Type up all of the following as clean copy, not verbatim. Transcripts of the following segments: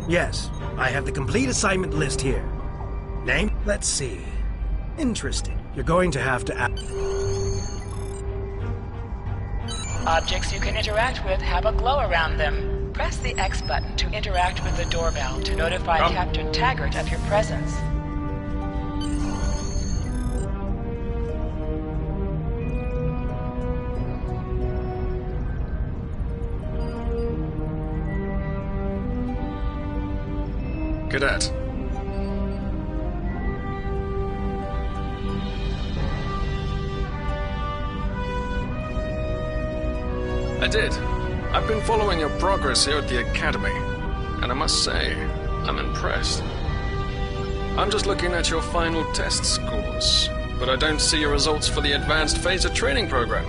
Yes, I have the complete assignment list here. Name? Let's see. Interesting. You're going to have to Objects you can interact with have a glow around them. Press the X button to interact with the doorbell to notify Captain Taggart of your presence. Cadet. I did. I've been following your progress here at the Academy, and I must say, I'm impressed. I'm just looking at your final test scores, but I don't see your results for the Advanced Phaser Training Program.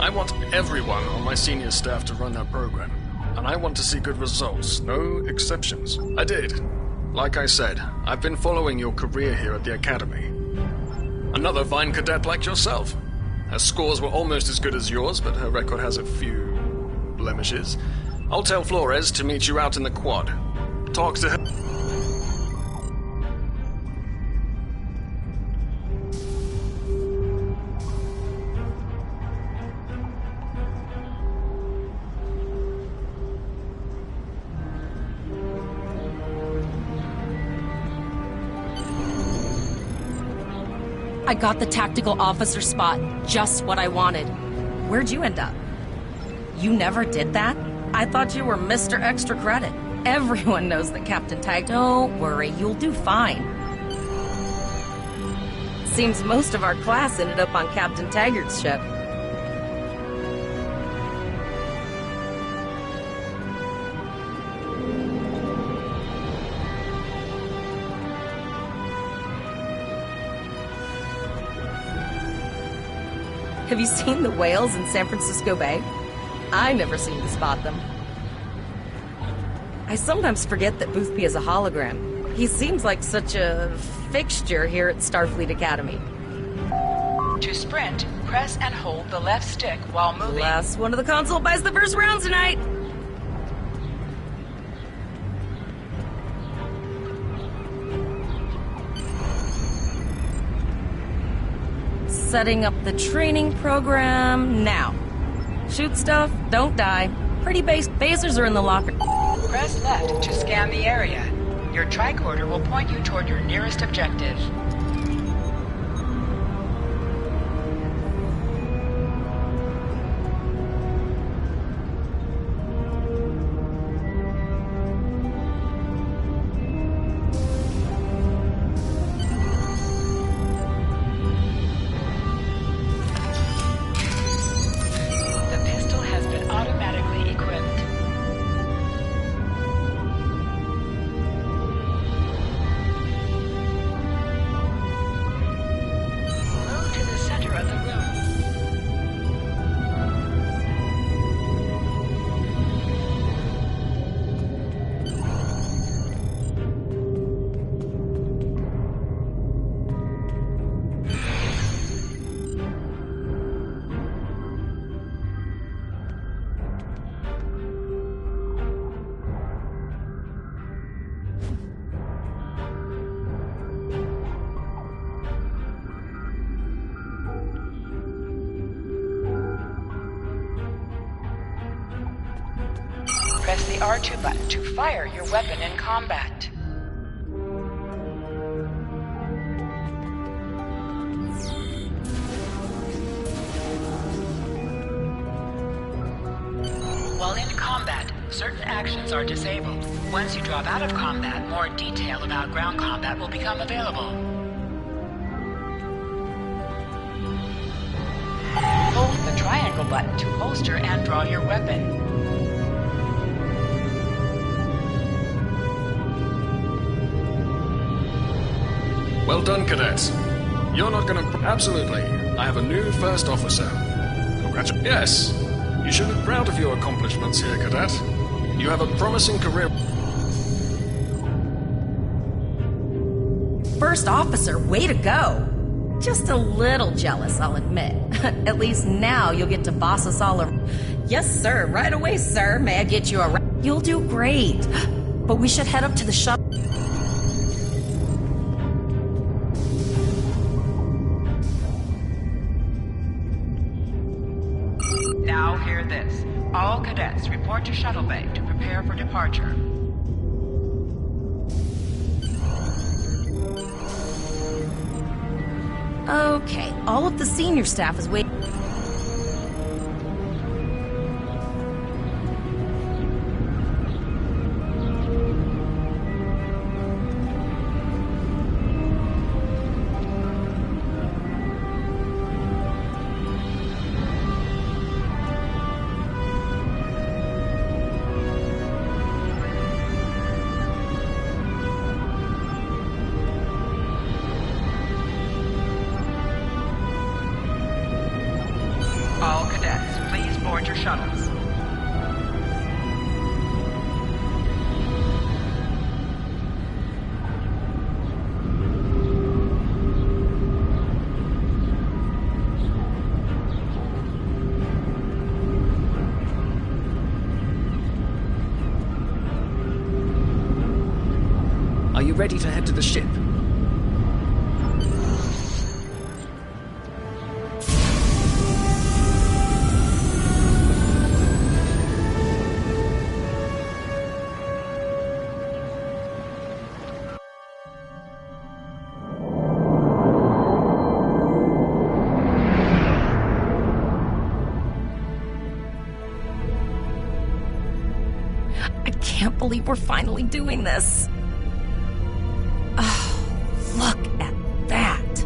I want everyone on my senior staff to run that program, and I want to see good results, no exceptions. I did. Like I said, I've been following your career here at the Academy. Another fine cadet like yourself. Her scores were almost as good as yours, but her record has a few blemishes. I'll tell Flores to meet you out in the quad. Talk to her. I got the tactical officer spot, just what I wanted. Where'd you end up? You never did that? I thought you were Mr. Extra Credit. Everyone knows that Captain Tag. Don't worry, you'll do fine. Seems most of our class ended up on Captain Taggart's ship. Have you seen the whales in San Francisco Bay? I never seem to spot them. I sometimes forget that Boothby is a hologram. He seems like such a fixture here at Starfleet Academy. To sprint, press and hold the left stick while moving. Last one of the console buys the first round tonight! Setting up the training program now. Shoot stuff, don't die. Pretty base phasers are in the locker. Press left to scan the area. Your tricorder will point you toward your nearest objective. Press the R2 button to fire your weapon in combat. While in combat, certain actions are disabled. Once you drop out of combat, more detail about ground combat will become available. Hold the triangle button to holster and draw your weapon. Well done, cadets. You're not gonna... Absolutely. I have a new first officer. Congratulations. Yes. You should be proud of your accomplishments here, cadet. You have a promising career. First officer, way to go. Just a little jealous, I'll admit. At least now you'll get to boss us all around. Yes, sir. Right away, sir. May I get you a... You'll do great. But we should head up to the shuttle. Now hear this. All cadets report to Shuttle Bay to prepare for departure. Okay, all of the senior staff is waiting. All cadets, please board your shuttles. Are you ready to head to the ship? I can't believe we're finally doing this. Oh, look at that.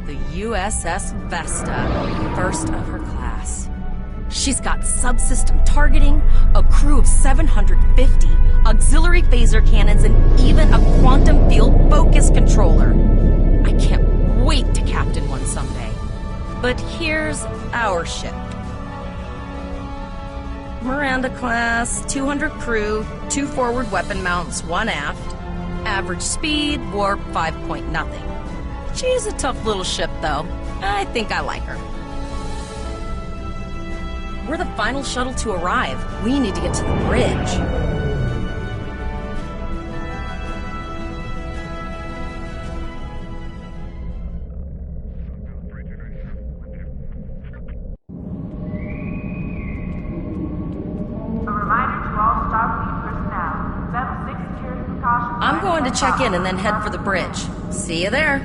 The USS Vesta, first of her class. She's got subsystem targeting, a crew of 750, auxiliary phaser cannons, and even a quantum field focus controller. I can't wait to captain one someday. But here's our ship. Miranda class, 200 crew, 2 forward weapon mounts, 1 aft. Average speed, warp 5 point nothing. She's a tough little ship, though. I think I like her. We're the final shuttle to arrive. We need to get to the bridge. I'm going to check in and then head for the bridge. See you there.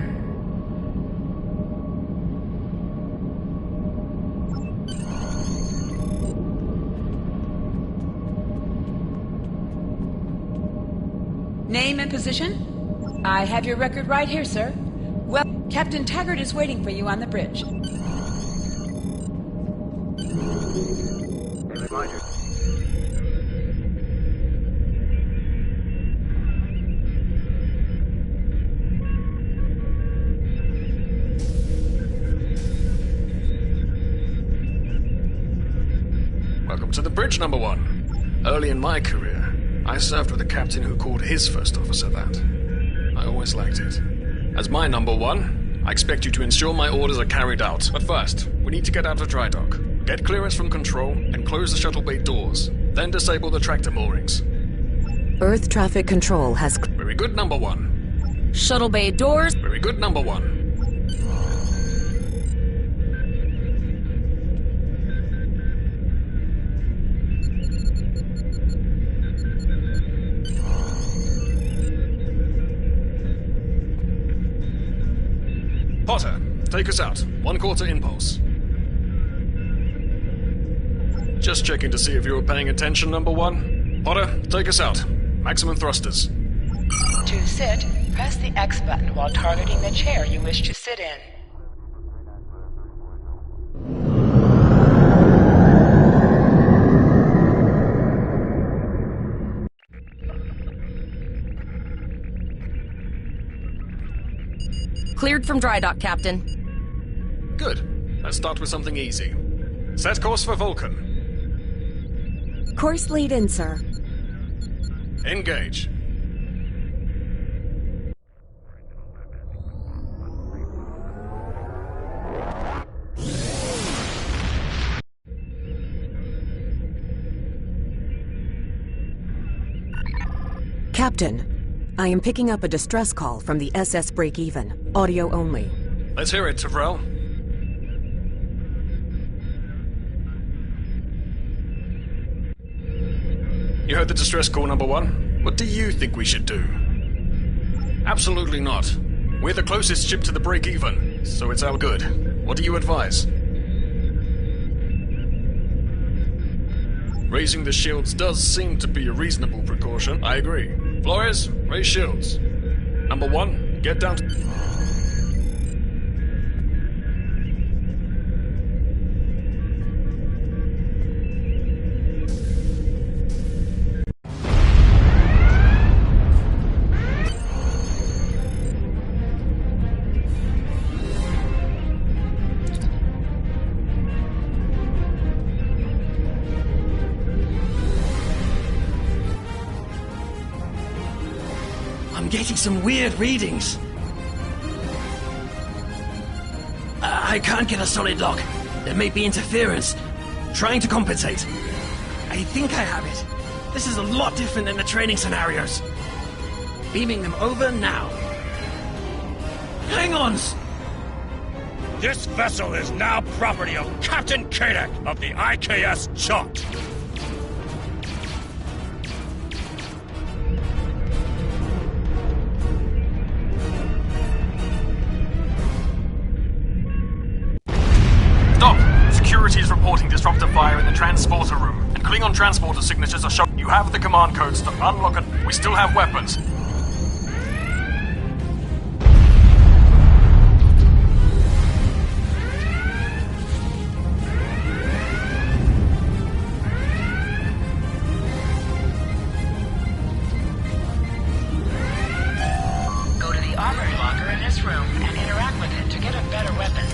Name and position? I have your record right here, sir. Well, Captain Taggart is waiting for you on the bridge. Welcome to the bridge, number 1. Early in my career, I served with a captain who called his first officer that. I always liked it. As my number 1, I expect you to ensure my orders are carried out. But first, we need to get out of dry dock, get clearance from control, and close the shuttle bay doors. Then disable the tractor moorings. Earth traffic control has... Very good, number 1. Shuttle bay doors. Very good, number 1. Potter, take us out. 1/4 impulse. Just checking to see if you were paying attention, number 1. Potter, take us out. Maximum thrusters. To sit, press the X button while targeting the chair you wish to sit in. Cleared from dry dock, Captain. Good. Let's start with something easy. Set course for Vulcan. Course lead in, sir. Engage. Captain, I am picking up a distress call from the SS Break-Even. Audio only. Let's hear it, Tyrell. You heard the distress call, number one? What do you think we should do? Absolutely not. We're the closest ship to the break-even, so it's our good. What do you advise? Raising the shields does seem to be a reasonable precaution. I agree. Flores, raise shields. Number one, get down to... I'm getting some weird readings. I can't get a solid lock. There may be interference. Trying to compensate. I think I have it. This is a lot different than the training scenarios. Beaming them over now. Hang-ons! This vessel is now property of Captain Kadek of the IKS Jaunt. Stop! Security is reporting disruptor fire in the transporter room, and Klingon transporter signatures are showing you have the command codes to unlock it. We still have weapons. Go to the armored locker in this room and interact with it to get a better weapon.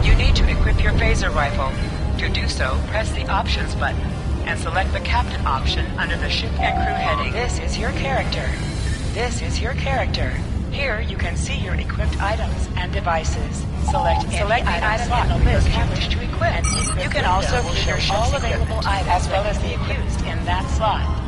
You need to equip your phaser rifle. To do so, press the Options button and select the Captain option under the Ship and Crew heading. This is your character. This is your character. Here you can see your equipped items and devices. Select the item in the list you wish to equip. You can also view all available items as well as the used in that slot.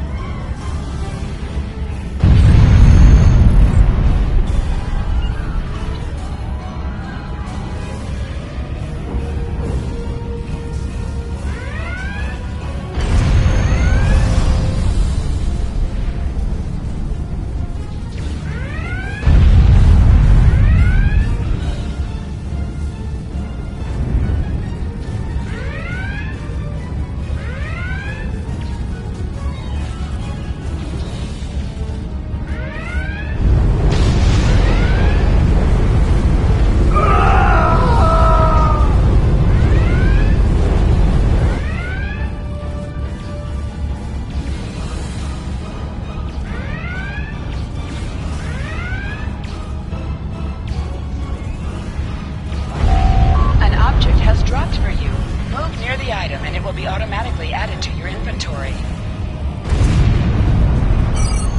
Dropped for you. Move near the item and it will be automatically added to your inventory.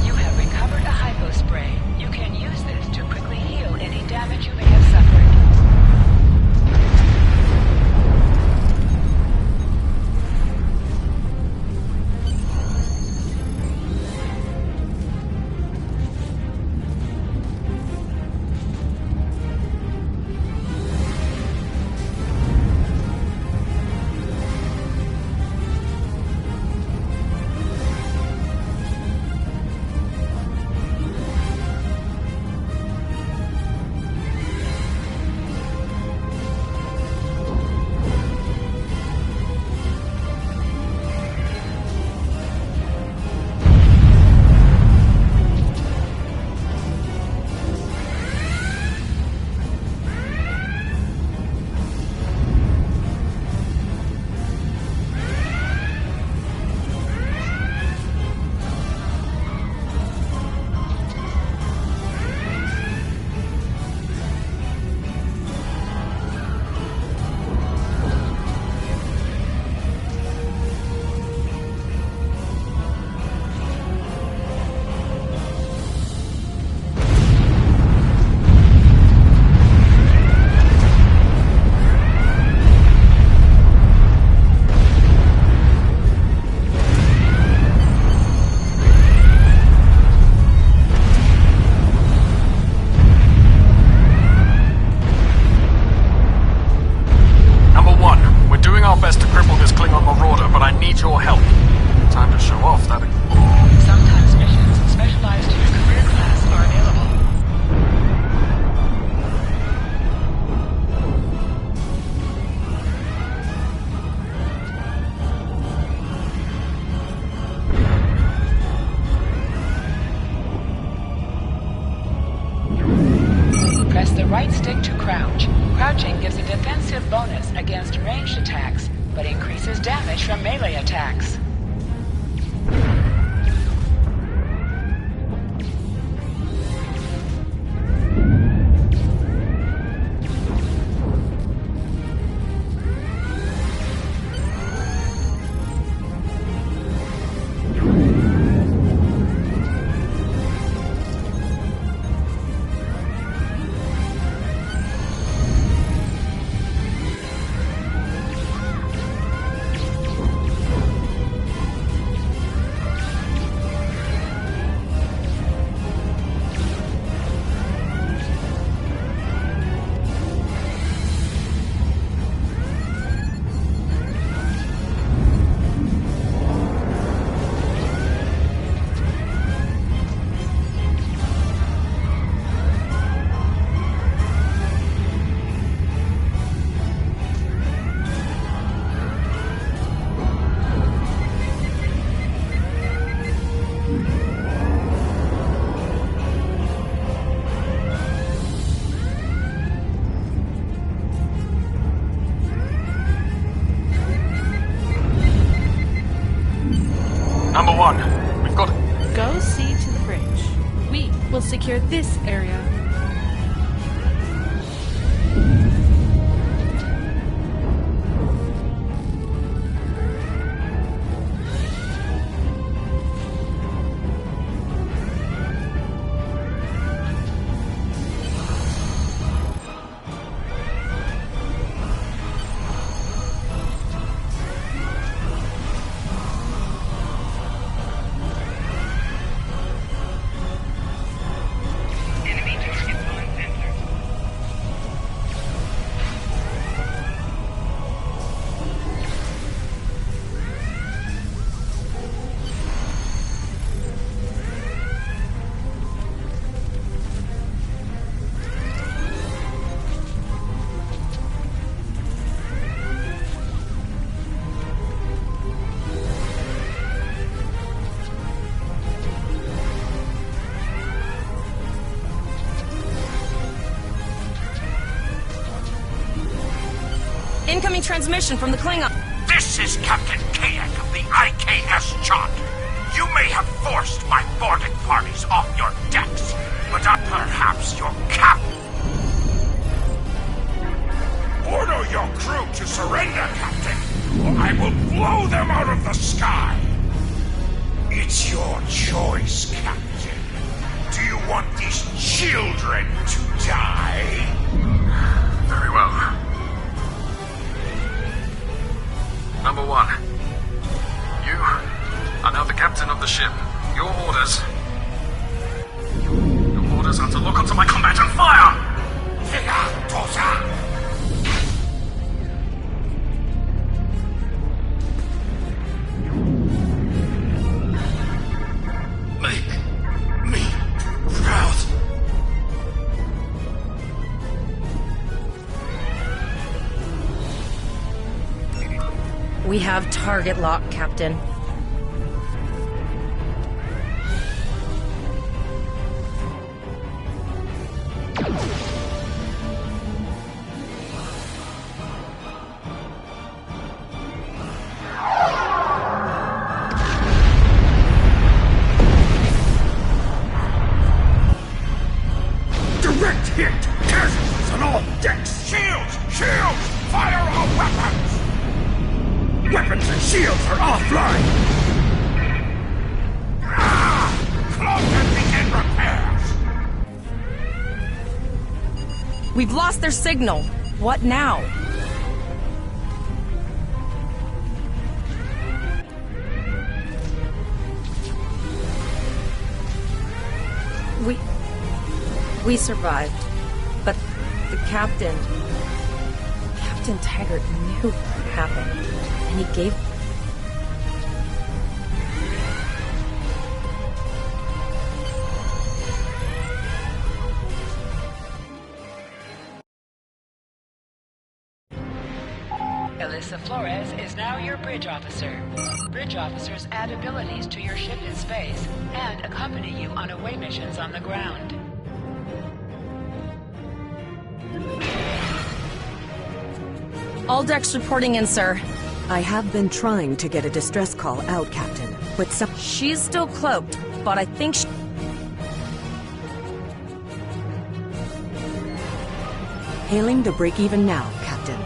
You have recovered a hypo spray. You can use this to quickly heal any damage you may have suffered. Launching gives a defensive bonus against ranged attacks, but increases damage from melee attacks. Number one, we've got... Go see to the bridge. We will secure this area. Incoming transmission from the Klingon. This is Captain Kayak of the IKS Chot. You may have forced my boarding parties off your decks, but I'm perhaps your captain. Order your crew to surrender, Captain, or I will blow them out of the sky. It's your choice, Captain. Do you want these children to die? Very well. Number one, you are now the captain of the ship. Your orders are to lock onto my combat and fire! Make me proud. We have target lock, Captain. Direct hit! Casualties on all decks! Shields! Shields! Fire all weapons! Weapons and shields are offline! Close and begin repairs! We've lost their signal. What now? We survived, but the Captain Taggart knew what happened, and he gave... Alyssa Flores is now your bridge officer. Bridge officers add abilities to your ship in space and accompany you on away missions on the ground. All decks reporting in, sir. I have been trying to get a distress call out, Captain, but some... She's still cloaked, but I think she... Hailing the break-even now, Captain.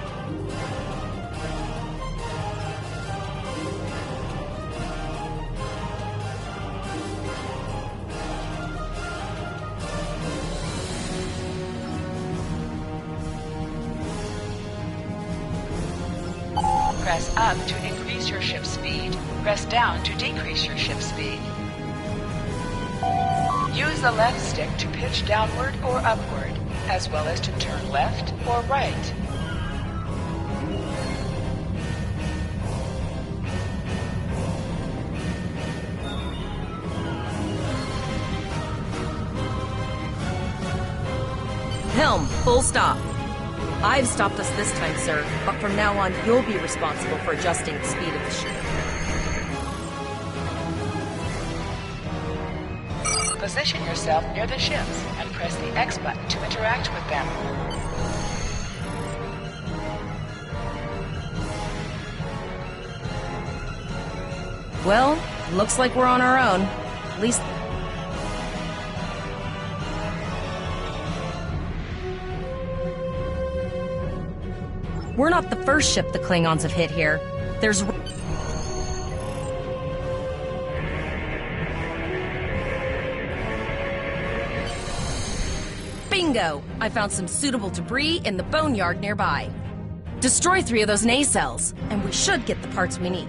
Press up to increase your ship's speed. Press down to decrease your ship's speed. Use the left stick to pitch downward or upward, as well as to turn left or right. Helm, full stop. I've stopped us this time, sir, but from now on, you'll be responsible for adjusting the speed of the ship. Position yourself near the ships and press the X button to interact with them. Well, looks like we're on our own. At least... We're not the first ship the Klingons have hit here. There's... Bingo! I found some suitable debris in the boneyard nearby. Destroy 3 of those nacelles, and we should get the parts we need.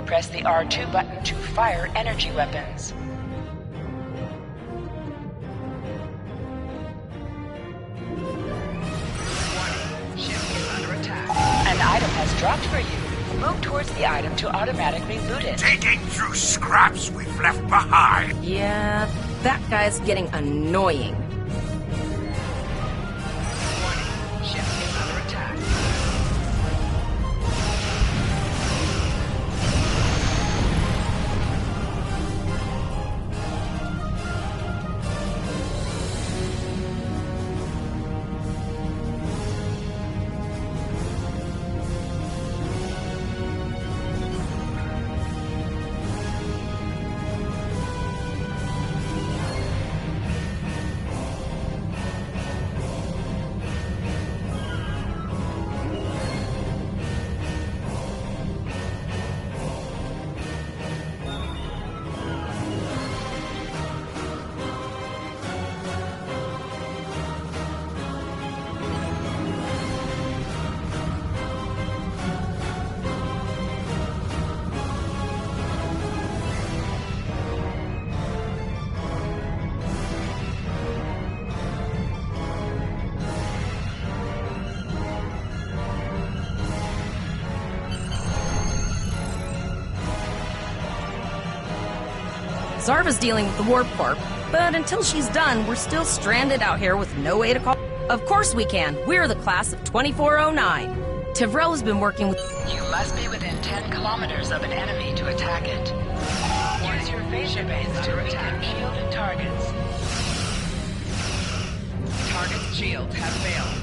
Press the R2 button to fire energy weapons. An item has dropped for you. Move towards the item to automatically loot it. Digging through scraps we've left behind. Yeah, that guy's getting annoying. Ship is under attack. Zarva's dealing with the warp core, but until she's done, we're still stranded out here with no way to call. Of course we can. We're the class of 2409. Tivrel has been working with... You must be within 10 kilometers of an enemy to attack it. Use your phaser bands to attack shielded targets. Target's shields have failed.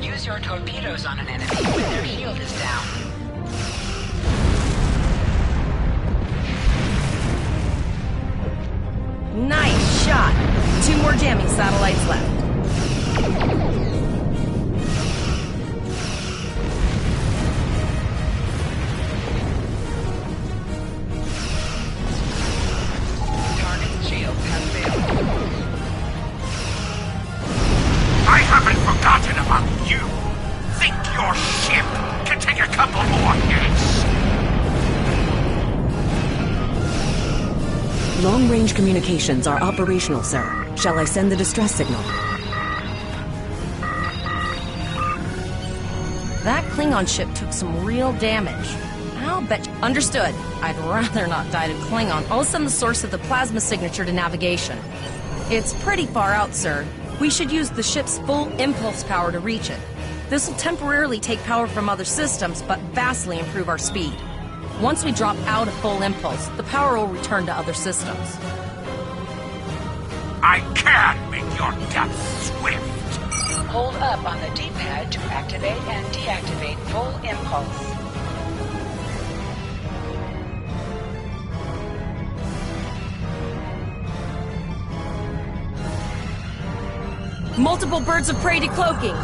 Use your torpedoes on an enemy when their shield is down. Nice shot! 2 more jamming satellites left. Target's shields have failed. I haven't forgotten about you. Think your ship can take a couple more hits. Long-range communications are operational, sir. Shall I send the distress signal? That Klingon ship took some real damage. I'll bet... Understood. I'd rather not die to Klingon. I'll send the source of the plasma signature to navigation. It's pretty far out, sir. We should use the ship's full impulse power to reach it. This will temporarily take power from other systems, but vastly improve our speed. Once we drop out of full impulse, the power will return to other systems. I can make your death swift. Hold up on the D-pad to activate and deactivate full impulse. Multiple birds of prey decloaking.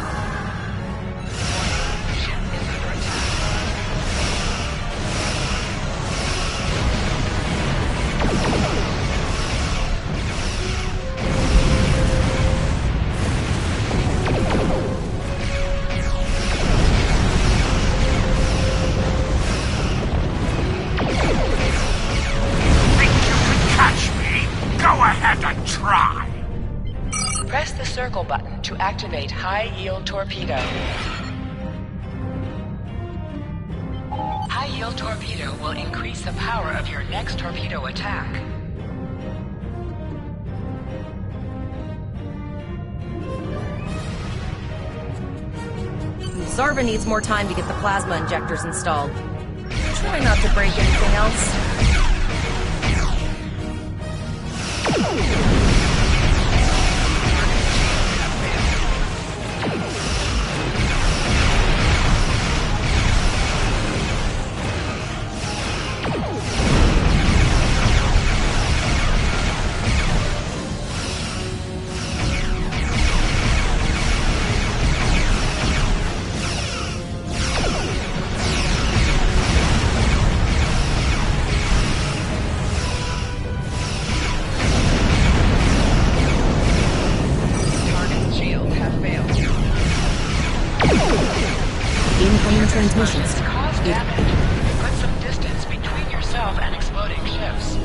Press the circle button to activate high-yield torpedo. High-yield torpedo will increase the power of your next torpedo attack. Zarva needs more time to get the plasma injectors installed. Try not to break anything else. Transmissions. Cause damage. Put some distance between yourself and exploding ships.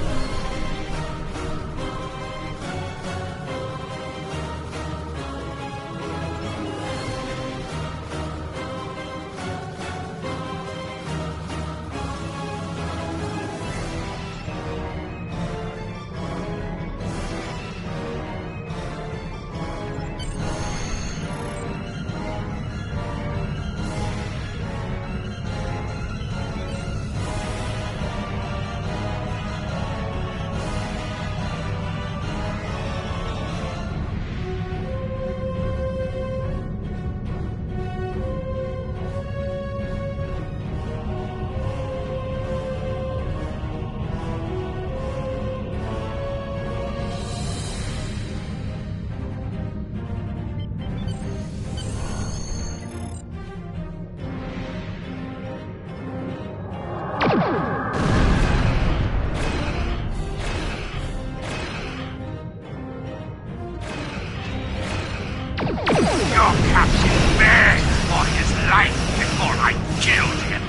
Your captain begged for his life before I killed him.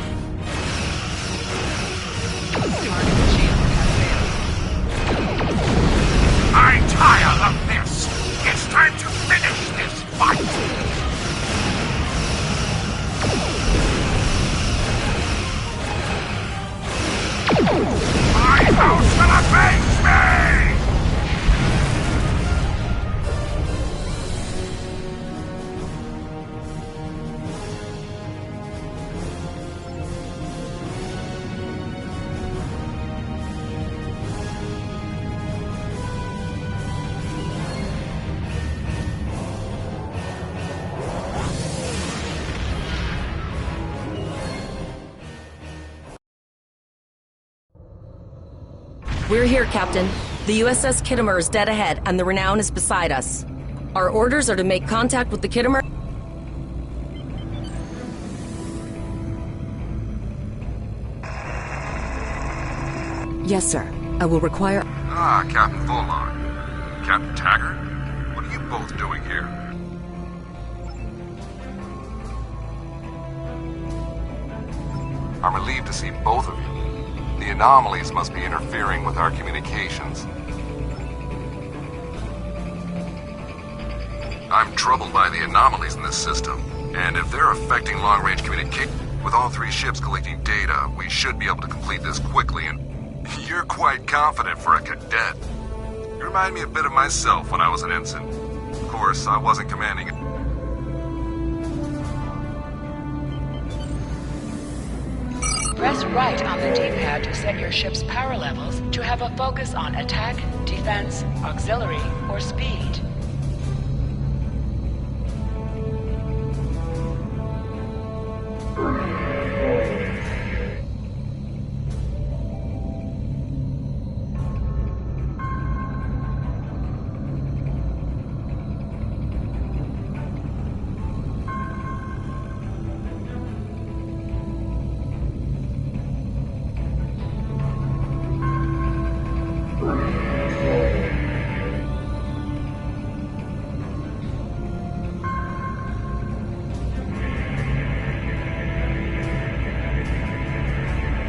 I'm tired of this. It's time to finish this fight. My house will avenge me! We're here, Captain. The USS Gilmour is dead ahead, and the Renown is beside us. Our orders are to make contact with the Gilmour. Yes, sir. I will require... Ah, Captain Fullon. Captain Taggart? What are you both doing here? I'm relieved to see both of you. The anomalies must be interfering with our communications. I'm troubled by the anomalies in this system, and if they're affecting long-range communication, with all three ships collecting data, we should be able to complete this quickly, and you're quite confident for a cadet. You remind me a bit of myself when I was an ensign. Of course, I wasn't commanding it. Press right on the D-pad to set your ship's power levels to have a focus on attack, defense, auxiliary, or speed.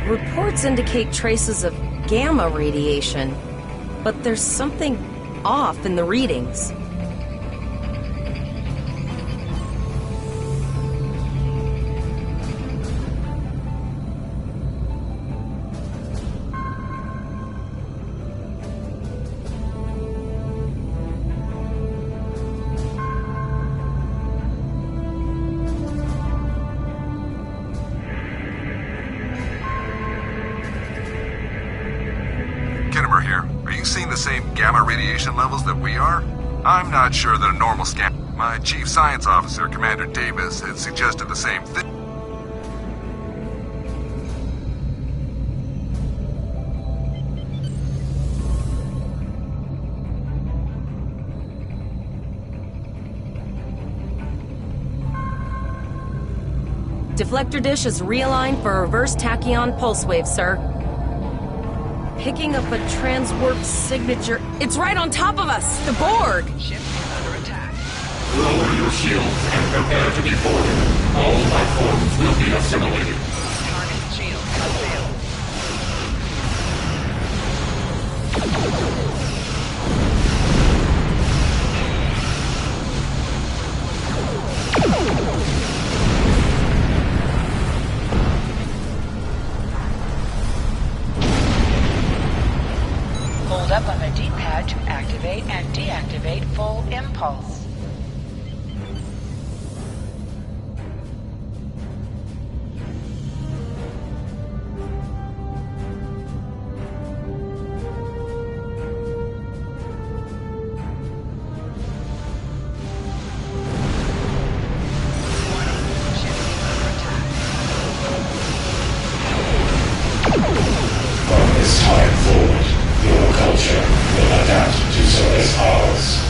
Reports indicate traces of gamma radiation, but there's something off in the readings. Levels that we are? I'm not sure that a normal scan... My chief science officer, Commander Davis, had suggested the same thing. Deflector dish is realigned for reverse tachyon pulse wave, sir. Picking up a transwarp signature. It's right on top of us! The Borg! Ship is under attack. Lower your shields and prepare to be boarded. All life forms will be assimilated. Target shield unveiled. Hold up on the D-pad to activate and deactivate full impulse. From this time forward, your culture will adapt to service ours.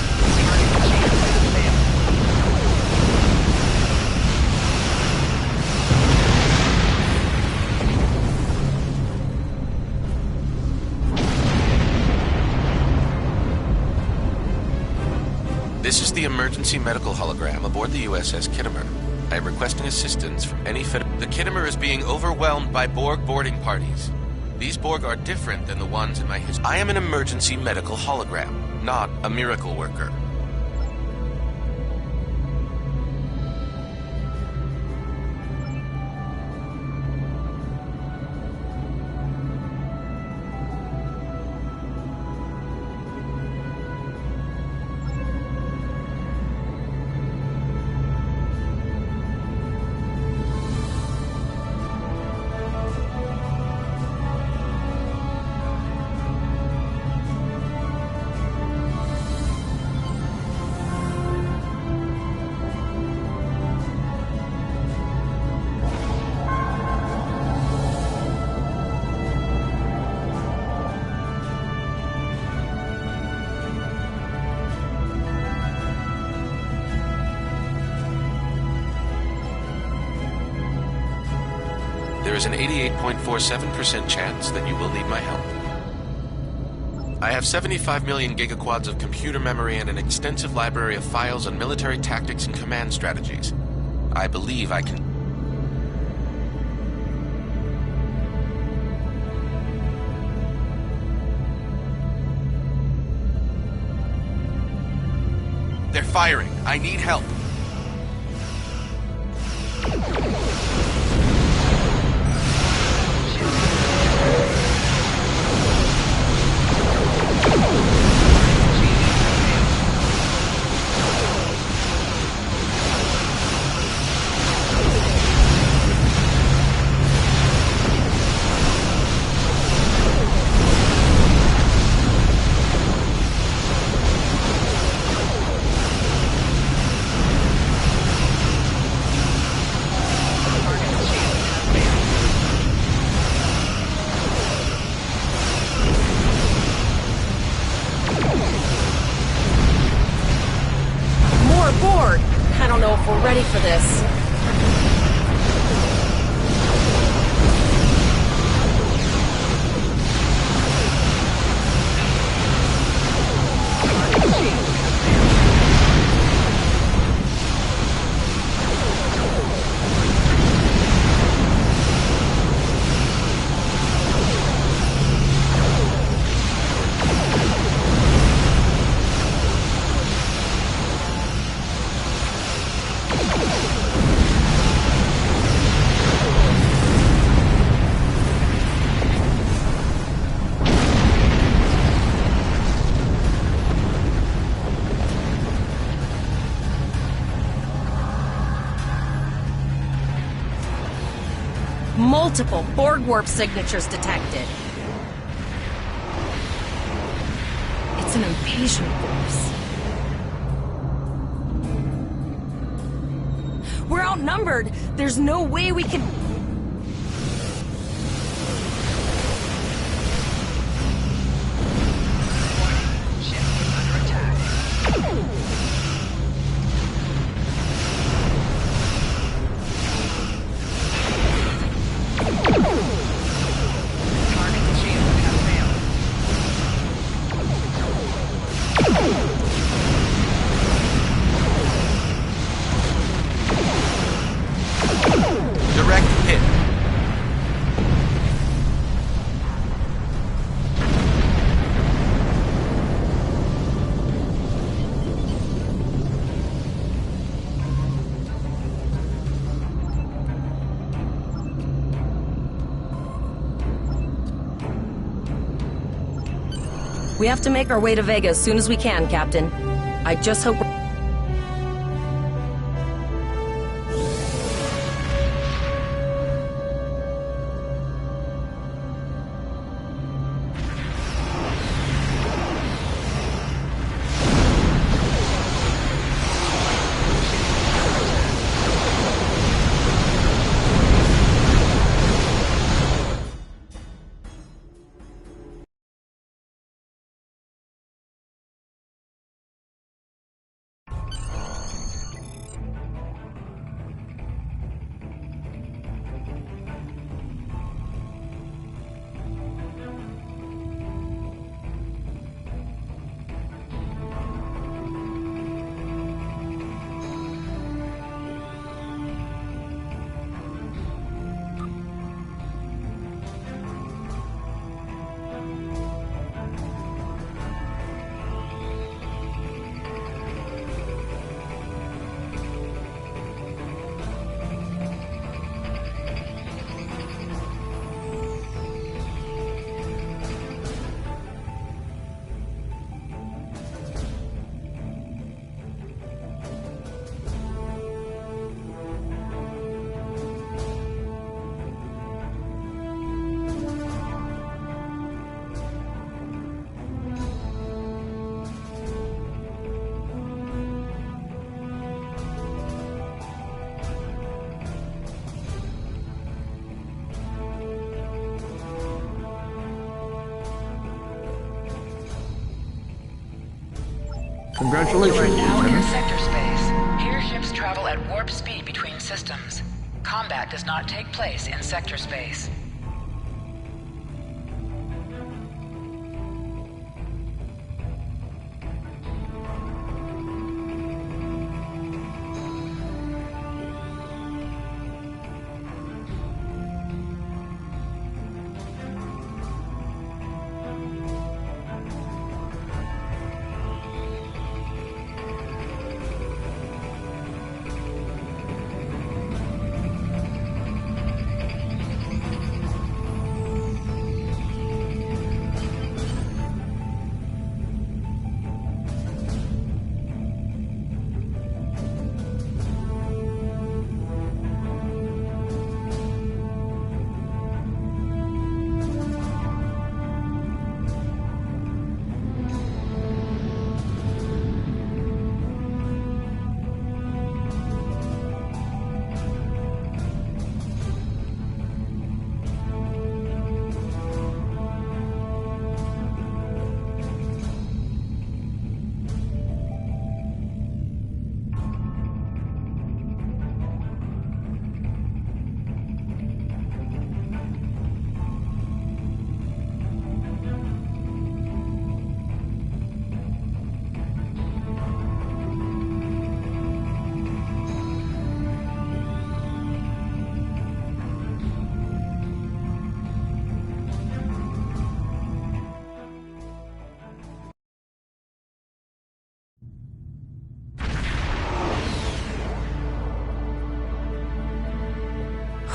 This is the emergency medical hologram aboard the USS Gilmour. I am requesting assistance from any The Gilmour is being overwhelmed by Borg boarding parties. These Borg are different than the ones in my history. I am an emergency medical hologram, not a miracle worker. There is an 88.47% chance that you will need my help. I have 75 million gigaquads of computer memory and an extensive library of files on military tactics and command strategies. I believe I can... They're firing. I need help. know if we're ready for this. Multiple Borg warp signatures detected. It's an invasion force. We're outnumbered. There's no way we can... Direct hit. We have to make our way to Vega as soon as we can, Captain. I just hope... Congratulations. You are now in sector space. Here ships travel at warp speed between systems. Combat does not take place in sector space.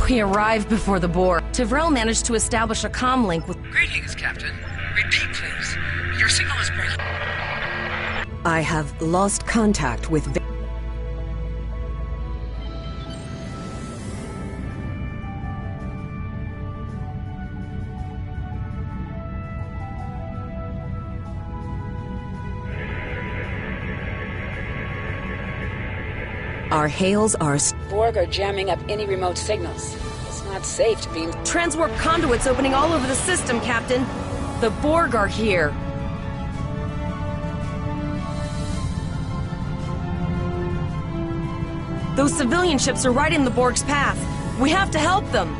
We arrived before the Borg. Tivrell managed to establish a comm link with... Greetings, Captain. Repeat, please. Your signal is breaking. I have lost contact with... Our hails are... Borg are jamming up any remote signals. It's not safe to be... Transwarp conduits opening all over the system, Captain. The Borg are here. Those civilian ships are right in the Borg's path. We have to help them.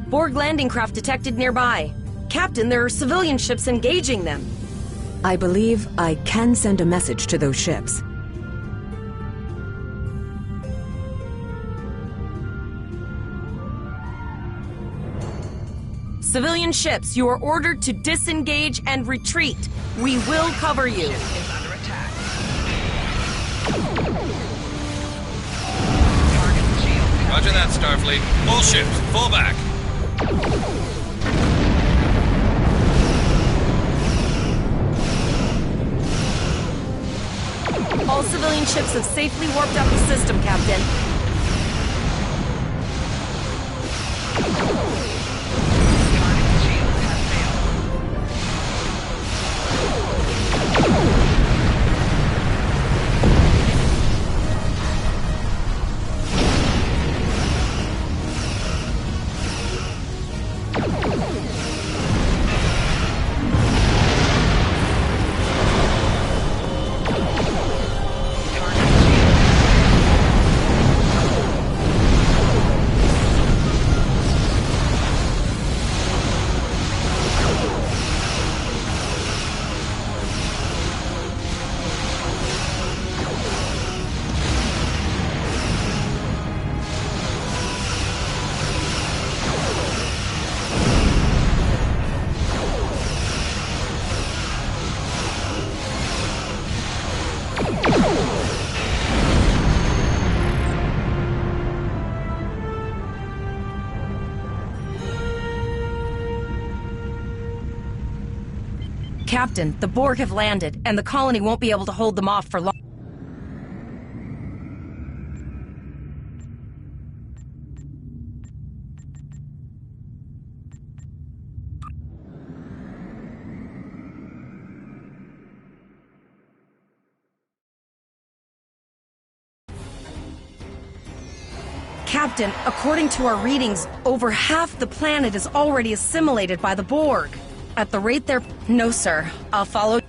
Borg landing craft detected nearby. Captain, there are civilian ships engaging them. I believe I can send a message to those ships. Civilian ships, you are ordered to disengage and retreat. We will cover you. Ship is under attack. Target shield. Roger that, Starfleet. All ships, fall back. All civilian ships have safely warped out the system, Captain. Captain, the Borg have landed, and the colony won't be able to hold them off for long. Captain, according to our readings, over half the planet is already assimilated by the Borg. At the rate they're... No, sir. I'll follow...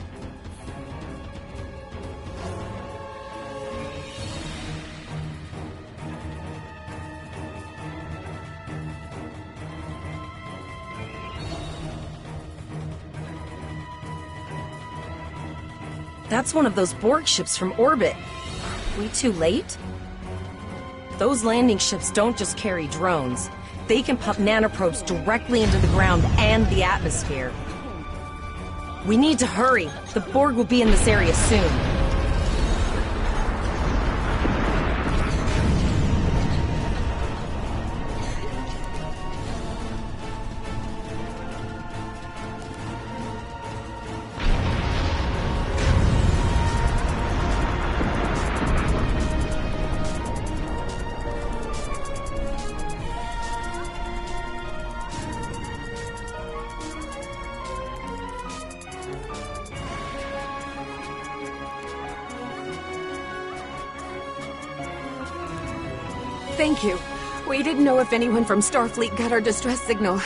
That's one of those Borg ships from orbit. We too late? Those landing ships don't just carry drones. They can pump nanoprobes directly into the ground and the atmosphere. We need to hurry. The Borg will be in this area soon. Thank you. We didn't know if anyone from Starfleet got our distress signal.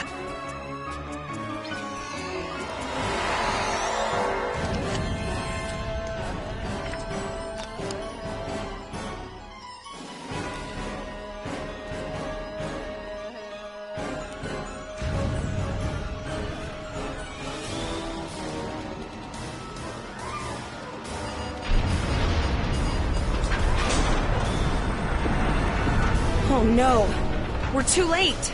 Oh no! We're too late!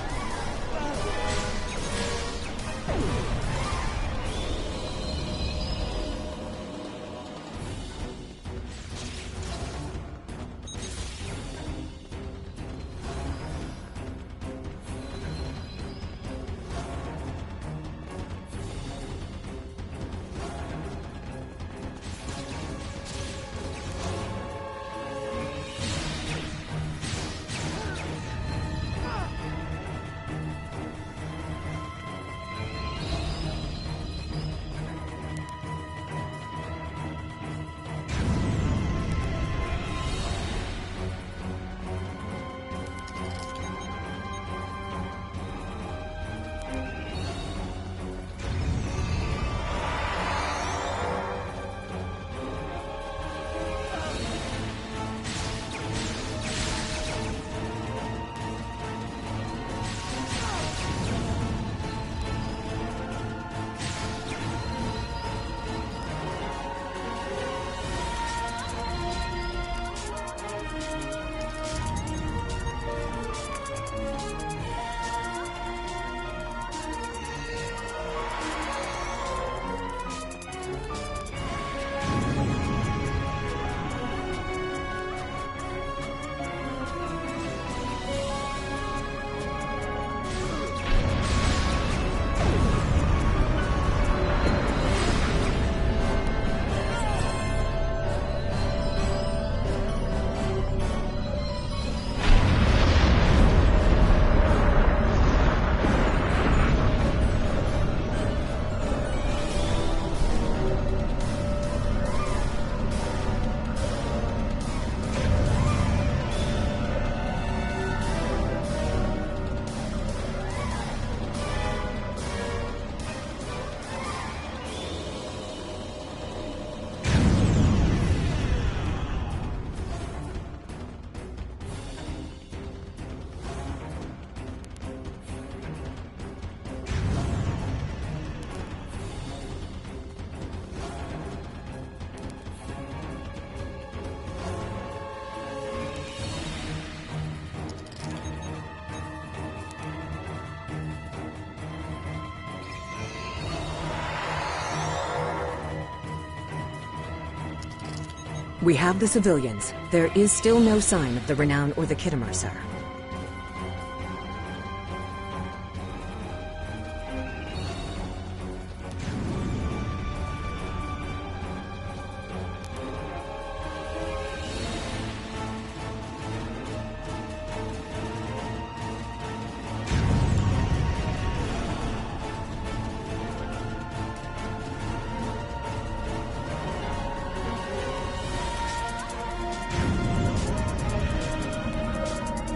We have the civilians. There is still no sign of the Renown or the Gilmour, sir.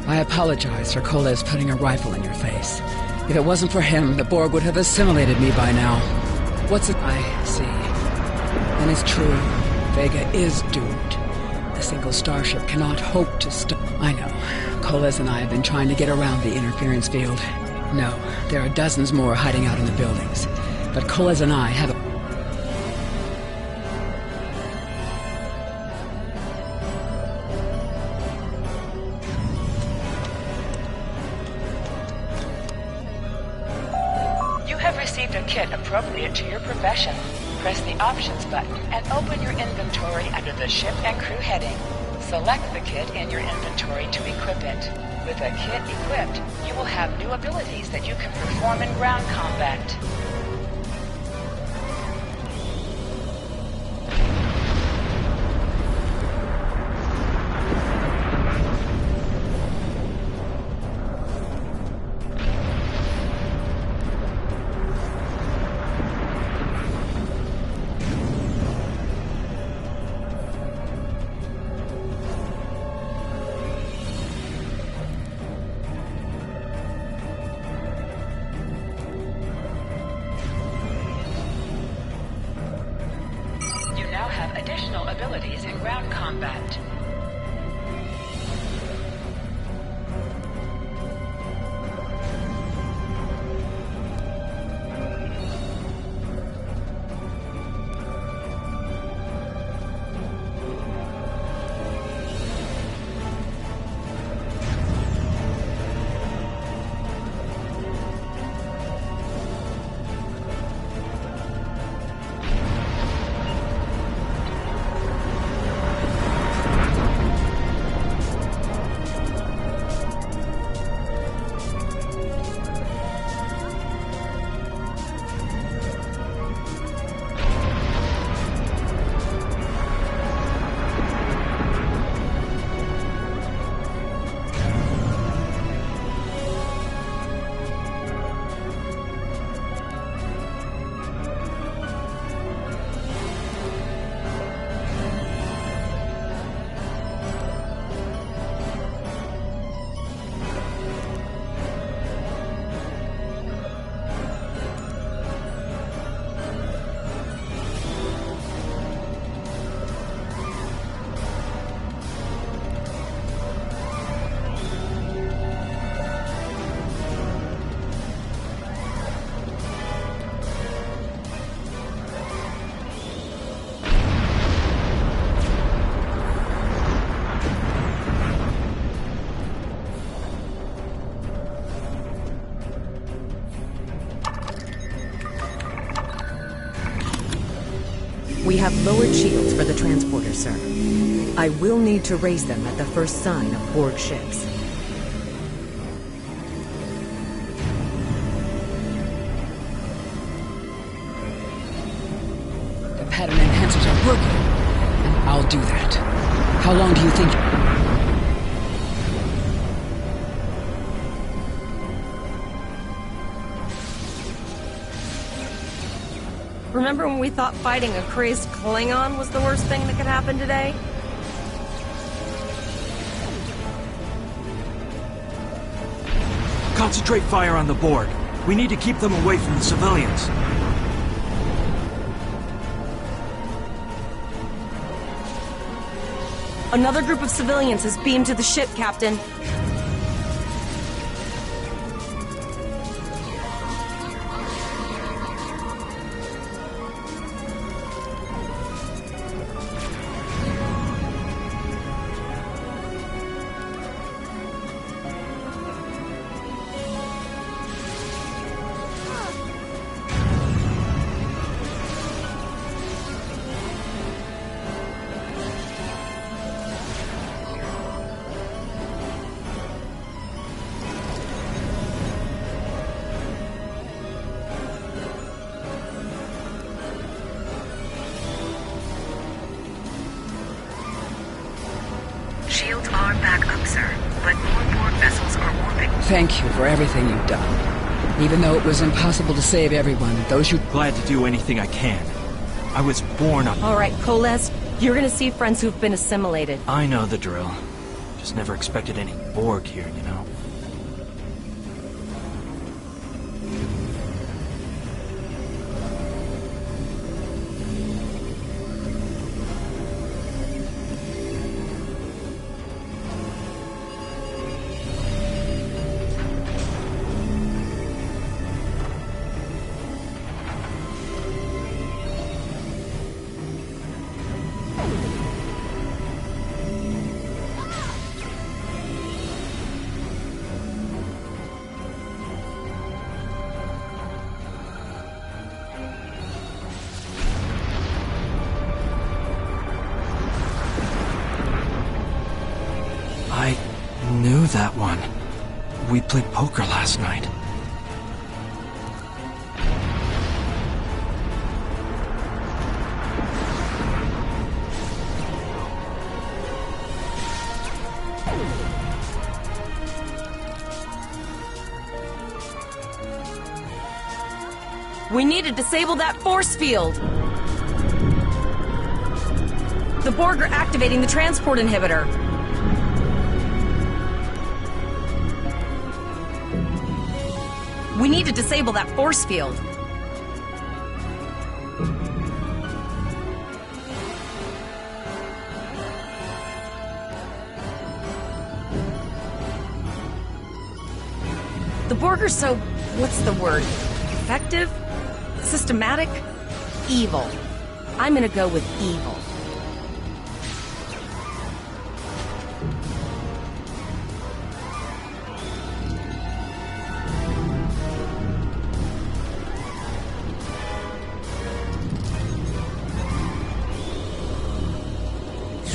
I apologize for Koles putting a rifle in your face. If it wasn't for him, the Borg would have assimilated me by now. What's it? I see. And it's true. Vega is doomed. A single starship cannot hope to stop. I know. Koles and I have been trying to get around the interference field. No, there are dozens more hiding out in the buildings. But Koles and I have kit appropriate to your profession. Press the Options button and open your inventory under the Ship and Crew heading. Select the kit in your inventory to equip it. With a kit equipped, you will have new abilities that you can perform in ground combat. Additional abilities in ground combat. We have lowered shields for the transporter, sir. I will need to raise them at the first sign of Borg ships. The pattern enhancers are working, and I'll do that. How long do you think... Remember when we thought fighting a crazed Klingon was the worst thing that could happen today? Concentrate fire on the Borg. We need to keep them away from the civilians. Another group of civilians has beamed to the ship, Captain. Shields are back up, sir, but more Borg vessels are warping. Thank you for everything you've done. Even though it was impossible to save everyone, those you... Glad to do anything I can. I was born up... All right, Koles, you're gonna see friends who've been assimilated. I know the drill. Just never expected any Borg here, you know? that one. We played poker last night. We need to disable that force field! The Borg are activating the transport inhibitor. We need to disable that force field. The Borg are so... what's the word? Effective? Systematic? Evil. I'm gonna go with evil.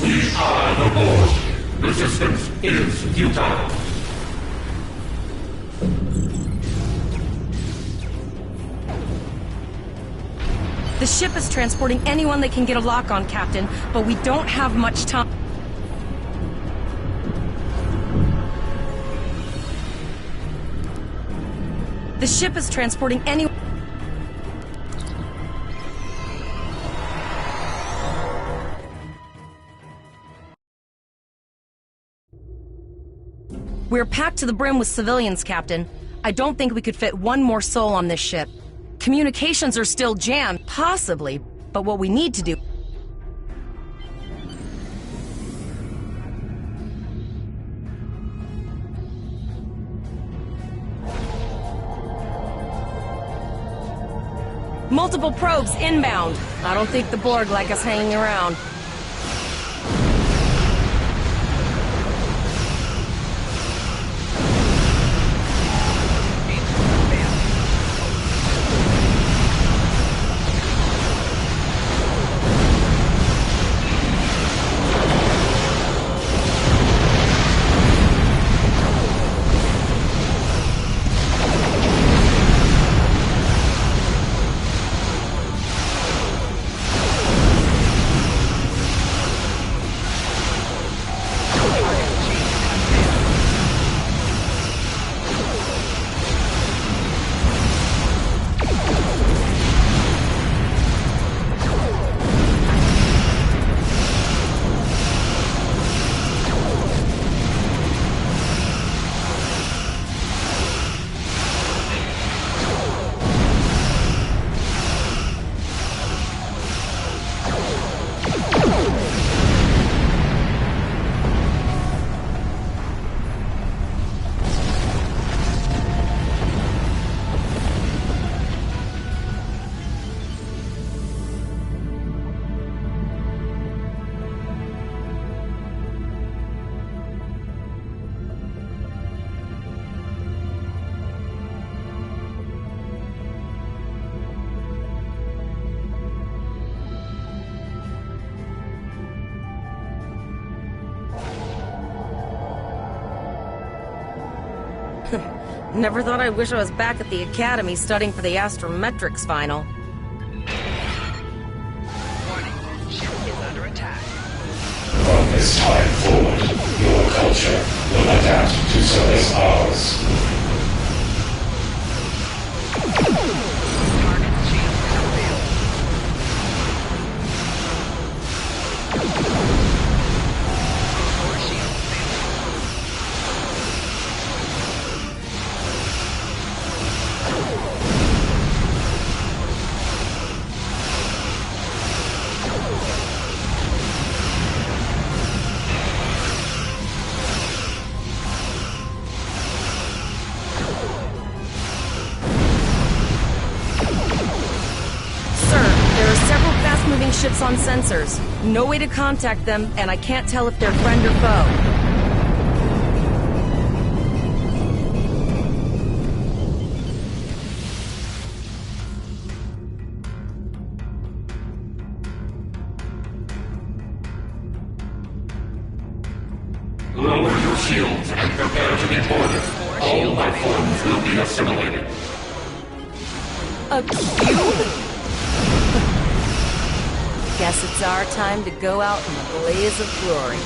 We are the Borg. Resistance is futile. The ship is transporting anyone they can get a lock on, Captain, but we don't have much time. The ship is transporting anyone... We're packed to the brim with civilians, Captain. I don't think we could fit one more soul on this ship. Communications are still jammed, possibly, but what we need to do... Multiple probes inbound. I don't think the Borg like us hanging around. Never thought I'd wish I was back at the Academy studying for the astrometrics final. Warning, ship is under attack. From this time forward, your culture will adapt to service ours. Target shield failed. Core shield Ships on sensors. No way to contact them, and I can't tell if they're friend or foe. Lower your shields and prepare to be boarded. All life forms will be assimilated. A cube? Guess it's our time to go out in a blaze of glory.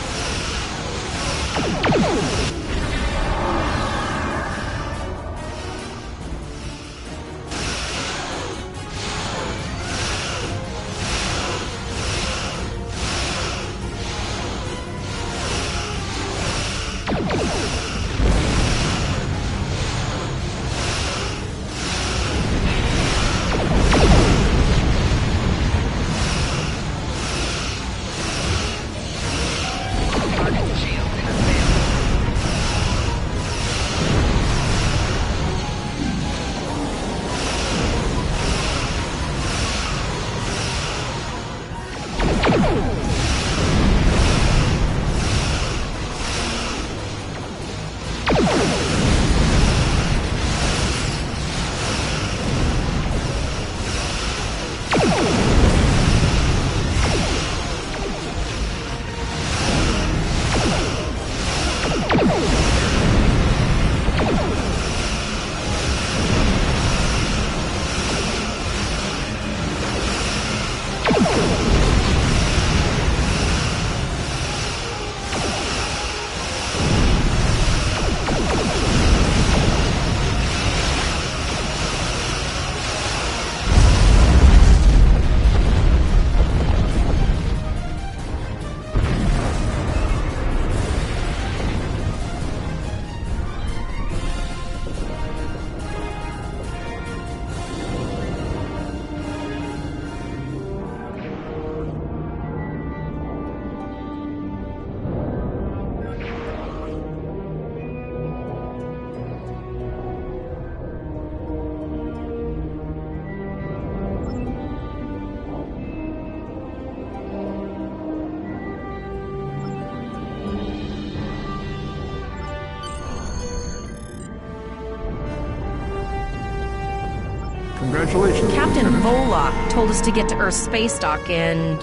Congratulations. Captain Volok told us to get to Earth's space dock in